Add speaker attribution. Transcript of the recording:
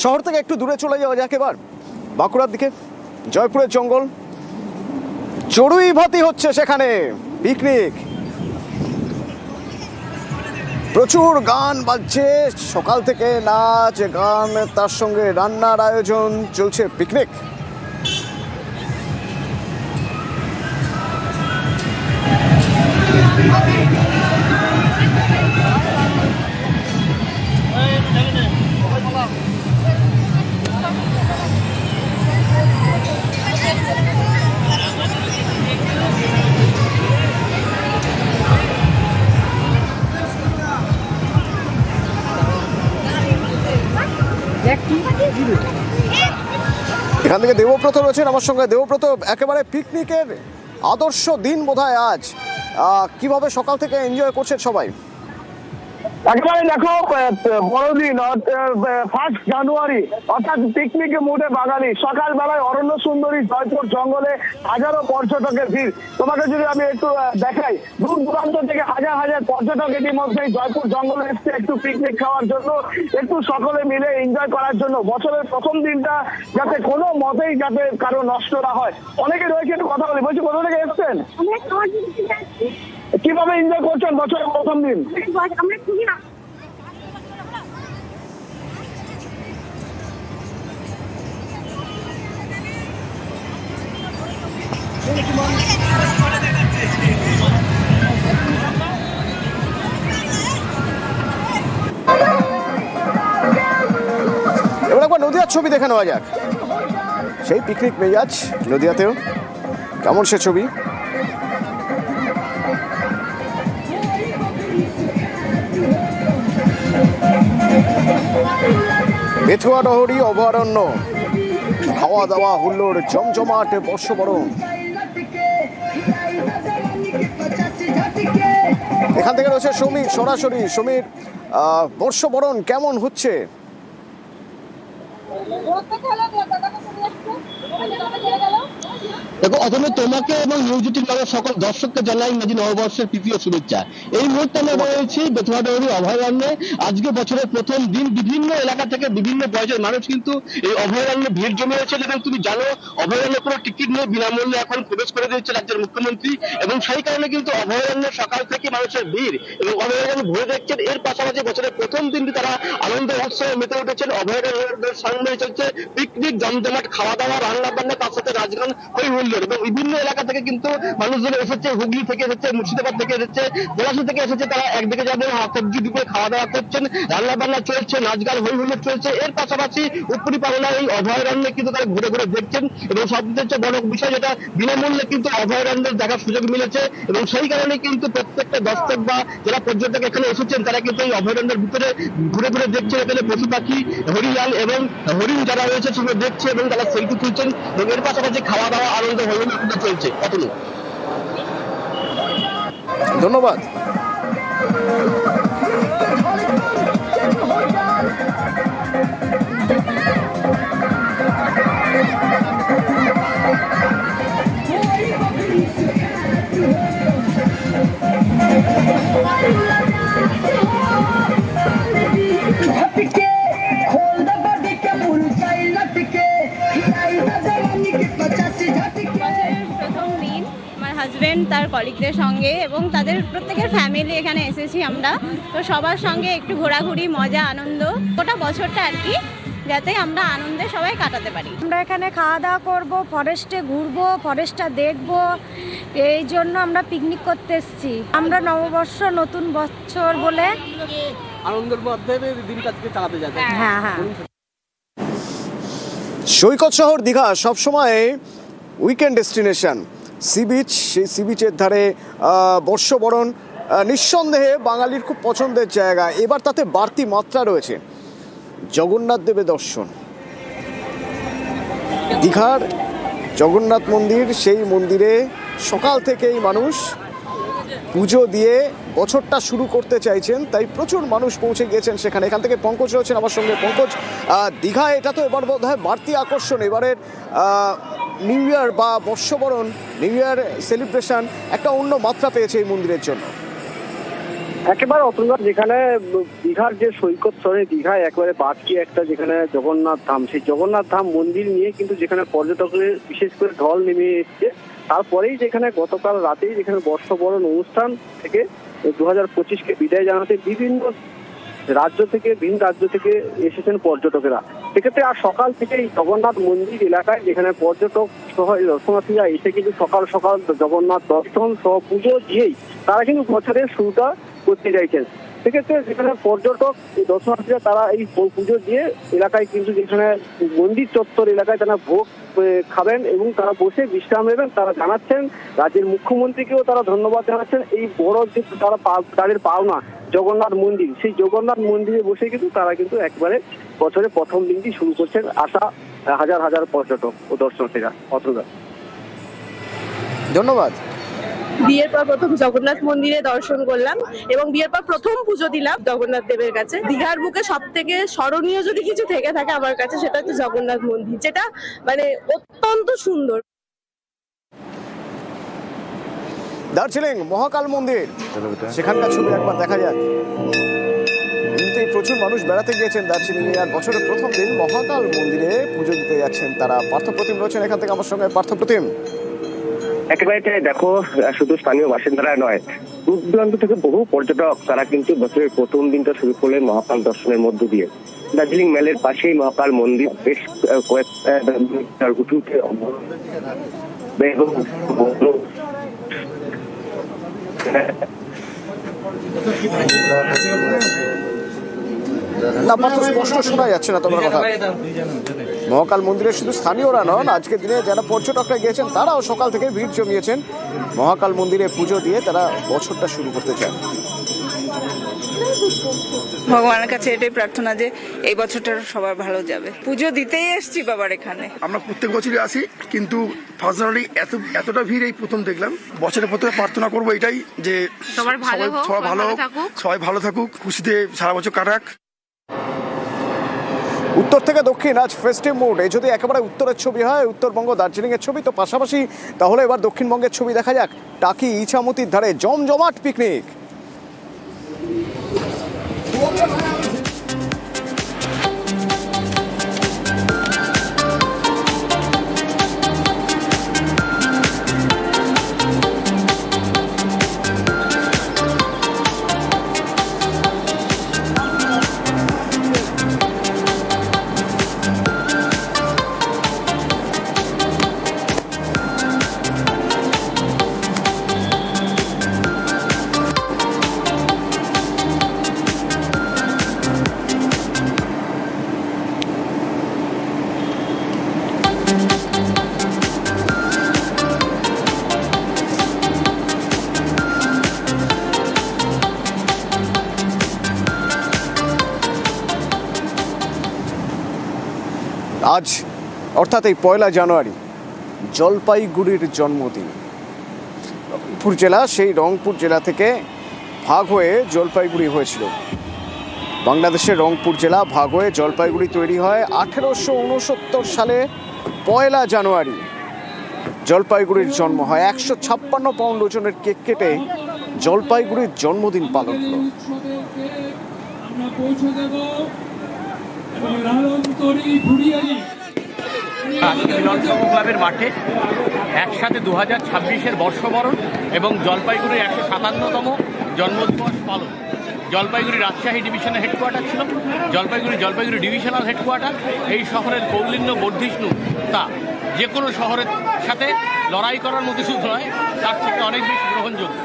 Speaker 1: শহর থেকে একটু দূরে চলে যাওয়া যাক এবার বাঁকুড়ার দিকে। জয়পুরের জঙ্গল, চড়ুই ভাতি হচ্ছে সেখানে, পিকনিক, প্রচুর গান বাজছে সকাল থেকে, নাচ গান, তার সঙ্গে রান্নার আয়োজন, চলছে পিকনিক। এখান থেকে দেবব্রত রয়েছেন আমার সঙ্গে। দেবব্রত, একেবারে পিকনিকের আদর্শ দিন বোধহয় আজ, কিভাবে সকাল থেকে এনজয় করছে সবাই?
Speaker 2: একেবারে দেখো, বড়দিন 1 জানুয়ারি, অর্থাৎ পিকনিকে মুডে বাঙালি। সকালবেলায় অরণ্য সুন্দরী জয়পুর জঙ্গলে হাজারো পর্যটকের ভিড়। তোমাকে যদি আমি একটু দেখাই, দূর দূরান্ত থেকে হাজার হাজার পর্যটক ইতিমধ্যে জয়পুর জঙ্গলে এসছে একটু পিকনিক খাওয়ার জন্য, একটু সকলে মিলে এনজয় করার জন্য। বছরের প্রথম দিনটা যাতে কোনো মতেই যাতে কারো নষ্ট না হয়। অনেকে রয়েছে, একটু কথা বলি। বলছি, কোথা থেকে এসছেন, কিভাবে এনজয় করছেন বছরের প্রথম দিন?
Speaker 3: আমরা খুবই
Speaker 1: এবার একবার নদিয়ার ছবি দেখে নেওয়া যাক। সেই পিকনিক মেজাজ নদিয়াতেও, কেমন সে ছবি? বেথুয়া ডহরি অভয়ারণ্য, খাওয়া দাওয়া হুল্লোড়, জমজমাট বর্ষবরণ। এখান থেকে রয়েছে সমীর সরাসরি। সমীর, বর্ষবরণ কেমন হচ্ছে?
Speaker 4: দেখো অথবা তোমাকে এবং নিউজ18 বাংলার সকল দর্শককে জানাই ইংরেজি নববর্ষের তৃতীয় শুভেচ্ছা। এই মুহূর্তে আমরা রয়েছি বেথুয়াডহরি অভয়ারণ্যে। আজকে বছরের প্রথম দিন, বিভিন্ন এলাকা থেকে বিভিন্ন বয়সের মানুষ কিন্তু এই অভয়ারণ্যে ভিড় জমে হয়েছে। এবং তুমি জানো, অভয়ারণ্যে কোনো টিকিট নিয়ে বিনামূল্যে এখন প্রবেশ করে দিচ্ছে রাজ্যের মুখ্যমন্ত্রী, এবং সেই কারণে কিন্তু অভয়ারণ্যে সকাল থেকে মানুষের ভিড় এবং অভয়ারণ্য ঘুরে দেখছেন। এর পাশাপাশি বছরের প্রথম দিনটি তারা আনন্দ উৎসবে মেতে উঠেছেন। অভয়ারণ্যের সামনে চলছে পিকনিক, জমজমাট খাওয়া দাওয়া, রান্না বান্না, তার সাথে রাজগান, হই হুল্লোড়। এবং বিভিন্ন এলাকা থেকে কিন্তু মানুষজন এসেছে, হুগলি থেকে এসেছে, মুর্শিদাবাদ থেকে এসেছে, পলাশী থেকে এসেছে। তারা একদিকে যাদের সবজি দুপুরে খাওয়া দাওয়া করছেন, রান্না বান্না চলছে, নাচ গান, হই হুল্লোড় চলছে। এর পাশাপাশি উপরি পাওনা এই অভয়ারণ্যে কিন্তু তারা ঘুরে ঘুরে দেখছেন। এবং সবচেয়ে বড় বিষয় যেটা, বিনামূল্যে কিন্তু অভয়ারণ্যের দেখার সুযোগ মিলেছে। এবং সেই কারণে কিন্তু প্রত্যেকটা দর্শক বা যারা পর্যটক এখানে এসেছেন, তারা কিন্তু এই অভয়ারণ্যের ভিতরে ঘুরে ঘুরে দেখছেন। এখানে পশু পাখি, হরিয়াল এবং হরিণ যারা রয়েছে সেগুলো দেখছে এবং তারা সেলফি তুলছেন। এবং এর পাশাপাশি খাওয়া দাওয়া, আনন্দ চলছে। অতনু,
Speaker 1: ধন্যবাদ।
Speaker 3: হাজবেন্ড তার কলিগদের সঙ্গে এবং তাদের প্রত্যেকের ফ্যামিলি এখানে এসেছি আমরা। তো সবার সঙ্গে একটু ঘোরাঘুরি, মজা, আনন্দ, গোটা বছরটা আর কি, যাতে আমরা আনন্দে সবাই কাটাতে পারি।
Speaker 5: আমরা এখানে খাওয়া দাওয়া করবো, ফরেস্টে ঘুরবো, ফরেস্টটা দেখবো, এই জন্য আমরা পিকনিক করতে এসেছি। আমরা নববর্ষ, নতুন বছর বলে
Speaker 4: আনন্দের মধ্যে দিনটা চালাতে যাবে।
Speaker 5: হ্যাঁ হ্যাঁ।
Speaker 1: সৈকত শহর দীঘা সবসময় উইকেন্ড ডেস্টিনেশন। সি বিচ, সেই সি বিচের ধারে বর্ষবরণ নিঃসন্দেহে বাঙালির খুব পছন্দের জায়গা। এবার তাতে বাড়তি মাত্রা রয়েছে। জগন্নাথ দেবের দর্শন, দীঘার জগন্নাথ মন্দির, সেই মন্দিরে সকাল থেকেই মানুষ পুজো দিয়ে বছরটা শুরু করতে চাইছেন, তাই প্রচুর মানুষ পৌঁছে গিয়েছেন সেখানে। এখান থেকে পঙ্কজ রয়েছেন আমার সঙ্গে। পঙ্কজ, দীঘা এটা তো এবার বোধ হয় বাড়তি আকর্ষণ। এবারের নিউ ইয়ার বা বর্ষবরণ, নিউ ইয়ার সেলিব্রেশন একটা অন্য মাত্রা পেয়েছে এই মন্দিরের জন্য।
Speaker 2: একেবারে অতনুদা, যেখানে দীঘার যে সৈকত স্তরে দীঘায় একেবারে বাদকি একটা যেখানে জগন্নাথ ধাম, সেই জগন্নাথ ধাম মন্দির নিয়ে কিন্তু যেখানে পর্যটকদের বিশেষ করে ঢল নেমে এসছে। তারপরেই যেখানে গতকাল রাতেই যেখানে বর্ষবরণ অনুষ্ঠান থেকে 2025কে বিদায় জানাতে বিভিন্ন রাজ্য থেকে এসেছেন পর্যটকেরা। সেক্ষেত্রে আর সকাল থেকে এই জগন্নাথ মন্দির এলাকায় যেখানে পর্যটক সহ দর্শনার্থীরা এসে কিন্তু সকাল সকাল জগন্নাথ দর্শন সহ পুজো দিয়েই তারা কিন্তু বছরের শুরুটা করতে চাইছেন। সেক্ষেত্রে যেখানে পর্যটক দর্শনার্থীরা তারা এই পুজো দিয়ে এলাকায় কিন্তু যেখানে মন্দির চত্বর এলাকায় তারা ভোগ খাবেন এবং তারা বসে বিশ্রাম নেবেন। তারা জানাচ্ছেন রাজ্যের মুখ্যমন্ত্রীকেও তারা ধন্যবাদ জানাচ্ছেন। এই বড় যে তাদের পাওনা জগন্নাথ মন্দির, সেই জগন্নাথ মন্দিরে বসে কিন্তু তারা কিন্তু একবারে বছরের প্রথম দিনটি শুরু করছেন আসা হাজার হাজার পর্যটক ও দর্শনার্থীরা। অতনুদা,
Speaker 1: ধন্যবাদ।
Speaker 6: বিয়ের পর প্রথম জগন্নাথ মন্দিরে দর্শন করলাম এবং বিয়ের পর প্রথম পুজো দিলাম জগন্নাথ দেবের কাছে। দীঘার বুকে সব থেকে স্মরণীয় যদি কিছু থেকে থাকে আমার কাছে সেটা হচ্ছে জগন্নাথ মন্দির, যেটা মানে অত্যন্ত সুন্দর।
Speaker 1: দার্জিলিং মহাকাল মন্দির, সেখানকার ছবি একবার দেখা যাক। এমনিতেই প্রচুর মানুষ বেড়াতে গিয়েছেন দার্জিলিং এ, আর বছরের প্রথম দিন মহাকাল মন্দিরে পুজো দিতে যাচ্ছেন তারা। পার্থপ্রতিম রয়েছেন এখান থেকে আমার সঙ্গে। পার্থপ্রতিম,
Speaker 2: একেবারে দেখো, শুধু স্থানীয় বাসিন্দারা নয়, দূর দূরান্ত থেকে বহু পর্যটক তারা কিন্তু বছরের প্রথম দিনটা শুরু করলেন মহাকাল দর্শনের মধ্য দিয়ে। দার্জিলিং মেলের পাশেই মহাকাল মন্দির, বেশ কয়েক উঁচুতে
Speaker 1: স্পষ্ট শোনা যাচ্ছে না তোমার কথা। মহাকাল মন্দিরে শুধু স্থানীয়রা নন, আজকের দিনে যারা পর্যটকরা গিয়েছেন তারাও সকাল থেকে ভিড় জমিয়েছেন মহাকাল মন্দিরে পুজো দিয়ে তারা বছরটা শুরু করতে চান।
Speaker 7: ভগবানের কাছে এটাই প্রার্থনা যে এই বছরটা সবার ভালো যাবে। পুজো দিতেই এসছি বাবার এখানে।
Speaker 8: আমরা প্রত্যেক বছরই আসি, কিন্তু পার্সোনালি এতটা ভিড় এই প্রথম দেখলাম। বছরের প্রথমে প্রার্থনা করবো এটাই যে সবাই ভালো থাকুক, খুশিতে সারা বছর কাটাক।
Speaker 1: উত্তর থেকে দক্ষিণ আজ ফেস্টিভ মুড। এই যদি একেবারে উত্তরের ছবি হয়, উত্তরবঙ্গ দার্জিলিং এর ছবি, তো পাশাপাশি তাহলে এবার দক্ষিণবঙ্গের ছবি দেখা যাক। টাকি ইছামতির ধারে জমজমাট পিকনিক। আজ অর্থাৎ এই 1 জানুয়ারি জলপাইগুড়ির জন্মদিন। রংপুর জেলা, সেই রংপুর জেলা থেকে ভাগ হয়ে জলপাইগুড়ি হয়েছিল। বাংলাদেশের রংপুর জেলা ভাগ হয়ে জলপাইগুড়ি তৈরি হয় 1869 সালে 1 জানুয়ারি। জলপাইগুড়ির জন্ম হয়। 156 পাউন্ড ওজনের কেক কেটে জলপাইগুড়ির জন্মদিন পালন হলো।
Speaker 9: আজকে মিলন সংঘ ক্লাবের মাঠে একসাথে 2026-এর বর্ষবরণ এবং জলপাইগুড়ির 157তম জন্মদিবস পালন। জলপাইগুড়ি রাজশাহী ডিভিশনের হেডকোয়ার্টার ছিল, জলপাইগুড়ি ডিভিশনাল হেডকোয়ার্টার। এই শহরের কৌলিন্য বর্ধিষ্ণু তা যে কোনো শহরের সাথে লড়াই করার মতো শুধু নয়, তার থেকে অনেক বেশি গ্রহণযোগ্য।